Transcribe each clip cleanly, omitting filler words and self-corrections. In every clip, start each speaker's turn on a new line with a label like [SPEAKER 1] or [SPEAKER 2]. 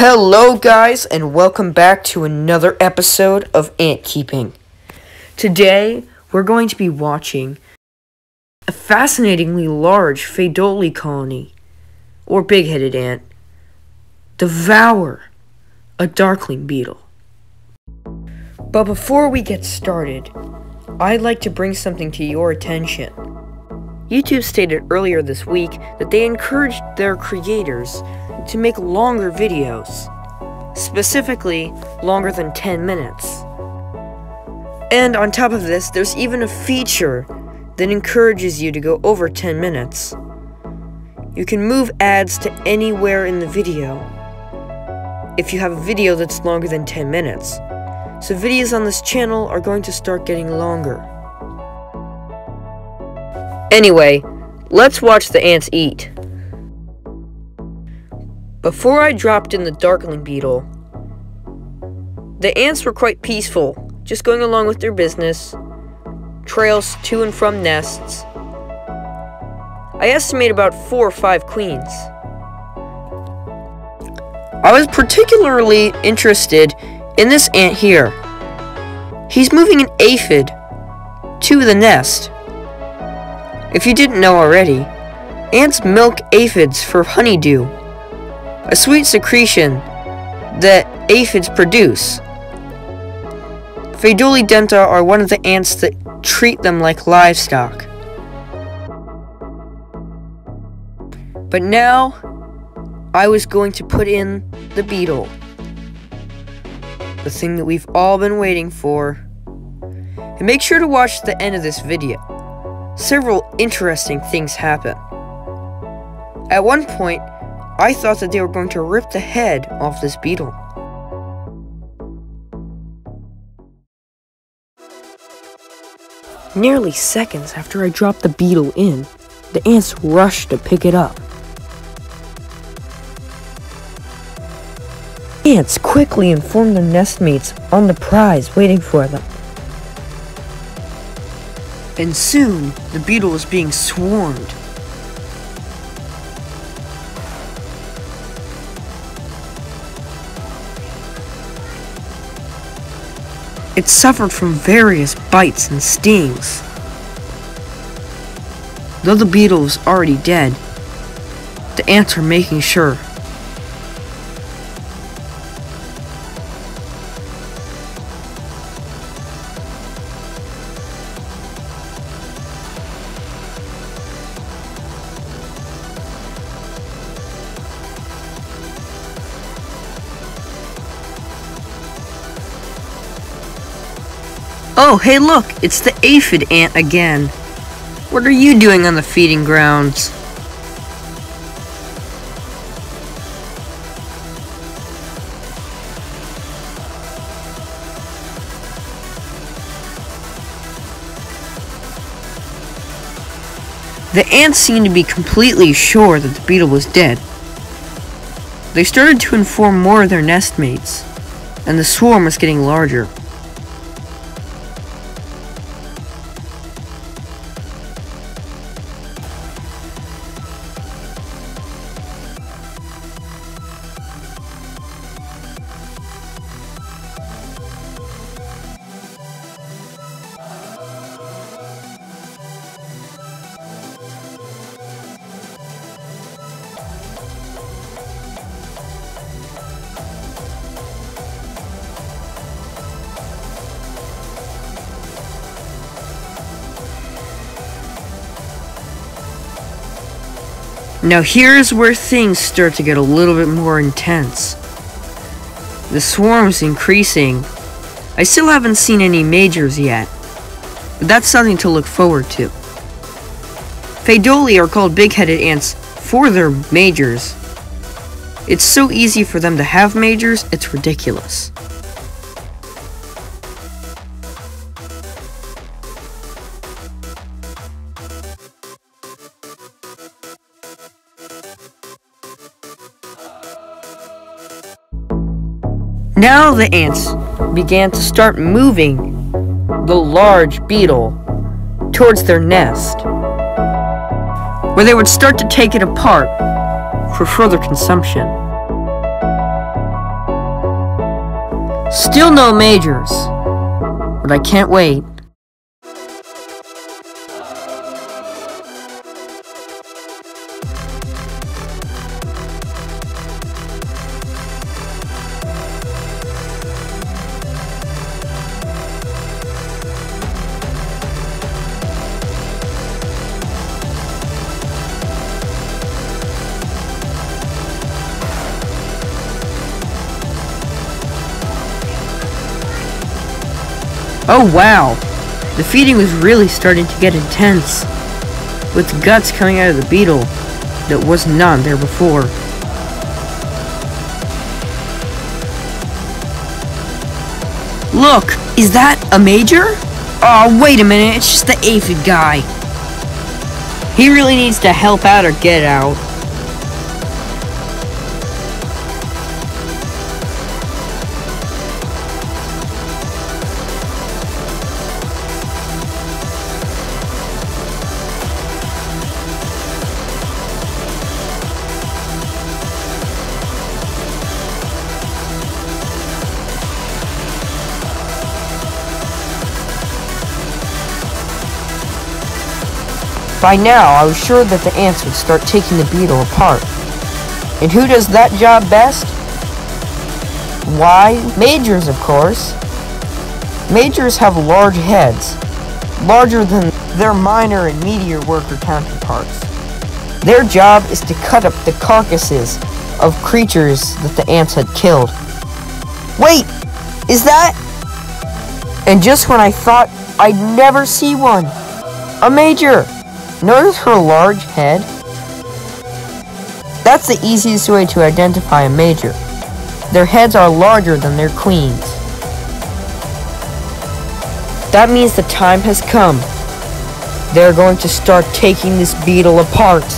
[SPEAKER 1] Hello guys, and welcome back to another episode of Ant Keeping. Today, we're going to be watching a fascinatingly large pheidole colony, or big-headed ant, devour a darkling beetle. But before we get started, I'd like to bring something to your attention. YouTube stated earlier this week that they encouraged their creators to make longer videos, specifically longer than 10 minutes. And on top of this, there's even a feature that encourages you to go over 10 minutes. You can move ads to anywhere in the video if you have a video that's longer than 10 minutes. So videos on this channel are going to start getting longer. Anyway, let's watch the ants eat. Before I dropped in the darkling beetle, the ants were quite peaceful, just going along with their business, trails to and from nests. I estimate about 4 or 5 queens. I was particularly interested in this ant here. He's moving an aphid to the nest. If you didn't know already, ants milk aphids for honeydew, a sweet secretion that aphids produce. Pheidole denta are one of the ants that treat them like livestock. But now, I was going to put in the beetle. The thing that we've all been waiting for. And make sure to watch the end of this video. Several interesting things happen. At one point, I thought that they were going to rip the head off this beetle. Nearly seconds after I dropped the beetle in, the ants rushed to pick it up. Ants quickly informed their nestmates on the prize waiting for them. And soon, the beetle was being swarmed. It suffered from various bites and stings. Though the beetle was already dead, the ants are making sure. Oh, hey look, it's the aphid ant again. What are you doing on the feeding grounds? The ants seemed to be completely sure that the beetle was dead. They started to inform more of their nestmates, and the swarm was getting larger. Now here's where things start to get a little bit more intense. The swarm's increasing. I still haven't seen any majors yet, but that's something to look forward to. Pheidole are called big-headed ants for their majors. It's so easy for them to have majors, it's ridiculous. Now the ants began to start moving the large beetle towards their nest, where they would start to take it apart for further consumption. Still no majors, but I can't wait. Oh wow, the feeding was really starting to get intense, with guts coming out of the beetle that was not there before. Look, is that a major? Oh, wait a minute, it's just the aphid guy. He really needs to help out or get out. By now, I was sure that the ants would start taking the beetle apart. And who does that job best? Why, majors, of course. Majors have large heads, larger than their minor and meteor worker counterparts. Their job is to cut up the carcasses of creatures that the ants had killed. Wait, is that? And just when I thought I'd never see one, a major! Notice her large head? That's the easiest way to identify a major. Their heads are larger than their queens. That means the time has come. They're going to start taking this beetle apart.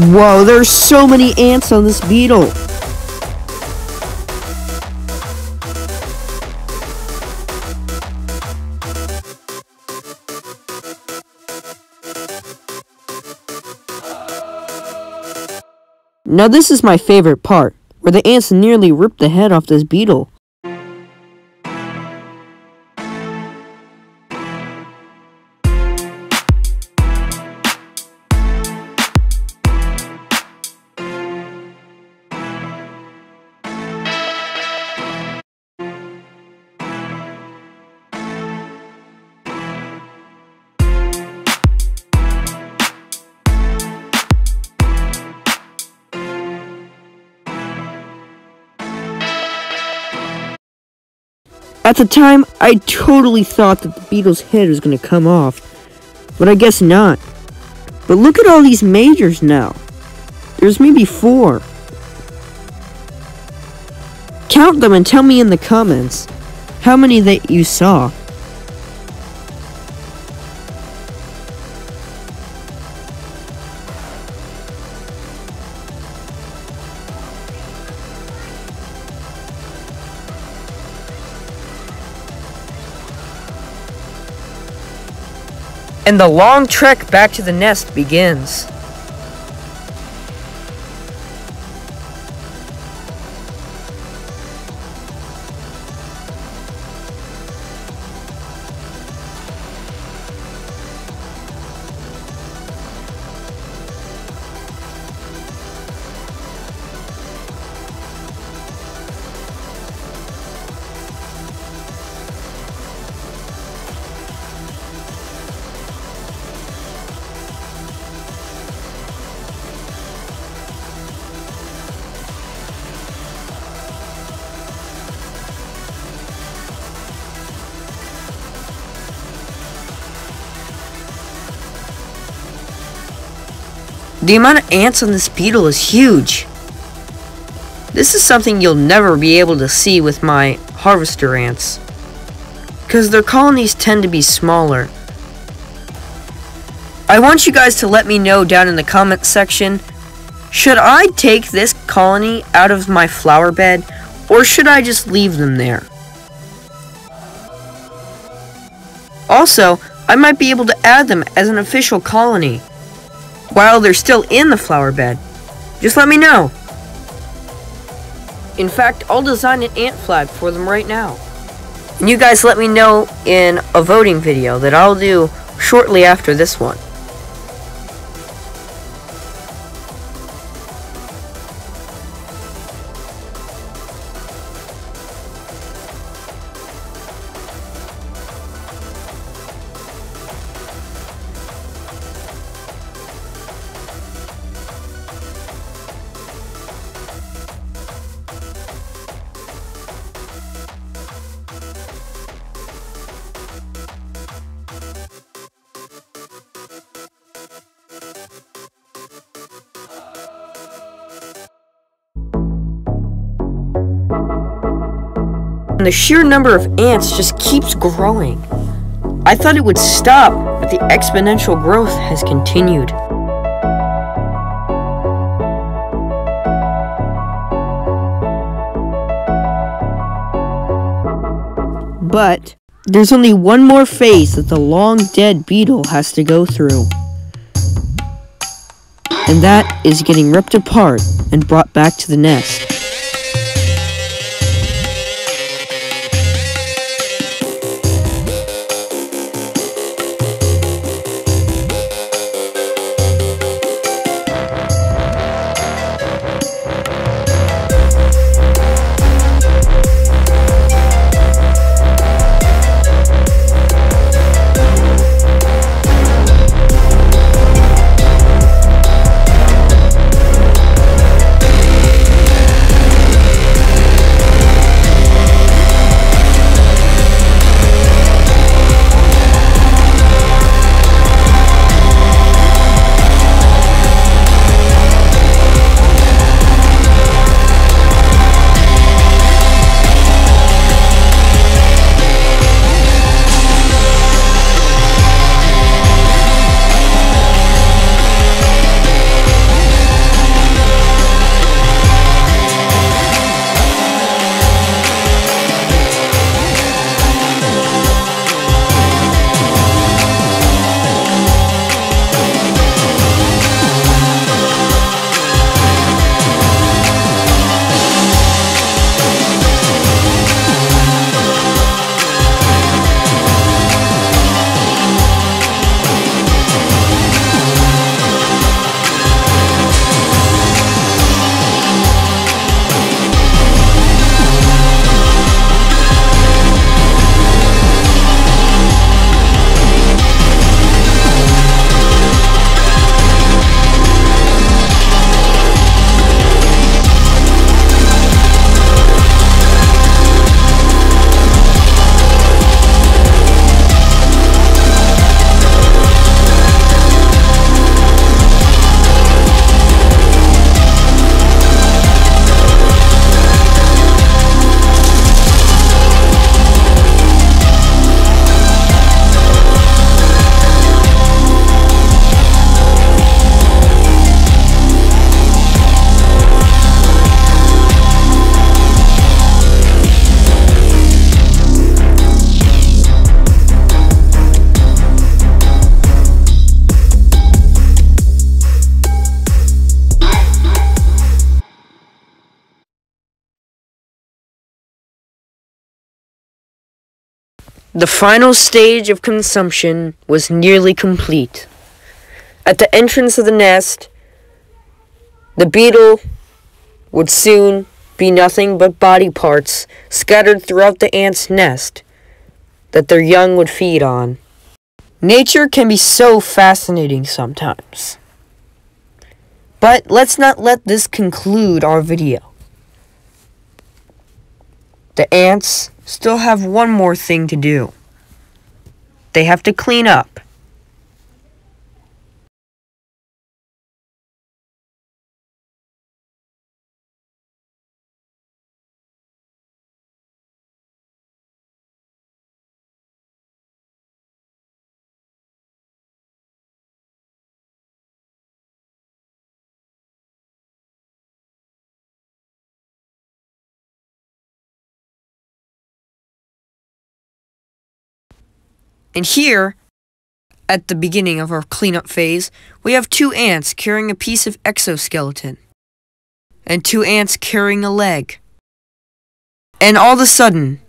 [SPEAKER 1] Whoa, there's so many ants on this beetle. Now this is my favorite part, where the ants nearly ripped the head off this beetle. At the time, I totally thought that the beetle's head was going to come off, but I guess not. But look at all these majors now. There's maybe 4. Count them and tell me in the comments how many that you saw. And the long trek back to the nest begins. The amount of ants on this beetle is huge. This is something you'll never be able to see with my harvester ants, because their colonies tend to be smaller. I want you guys to let me know down in the comment section Should I take this colony out of my flower bed, or should I just leave them there? Also, I might be able to add them as an official colony while they're still in the flower bed. Just let me know. In fact, I'll design an ant flag for them right now. And you guys let me know in a voting video that I'll do shortly after this one. And the sheer number of ants just keeps growing. I thought it would stop, but the exponential growth has continued. But there's only one more phase that the long-dead beetle has to go through. And that is getting ripped apart and brought back to the nest. The final stage of consumption was nearly complete. At the entrance of the nest, the beetle would soon be nothing but body parts scattered throughout the ant's nest that their young would feed on. Nature can be so fascinating sometimes. But let's not let this conclude our video. The ants still have one more thing to do. They have to clean up. And here, at the beginning of our cleanup phase, we have 2 ants carrying a piece of exoskeleton. And 2 ants carrying a leg. And all of a sudden,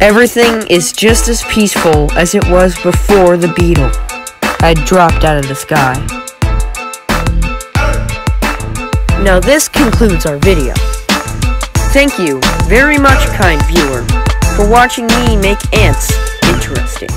[SPEAKER 1] everything is just as peaceful as it was before the beetle had dropped out of the sky. Now this concludes our video. Thank you very much, kind viewer, for watching me make ants interesting.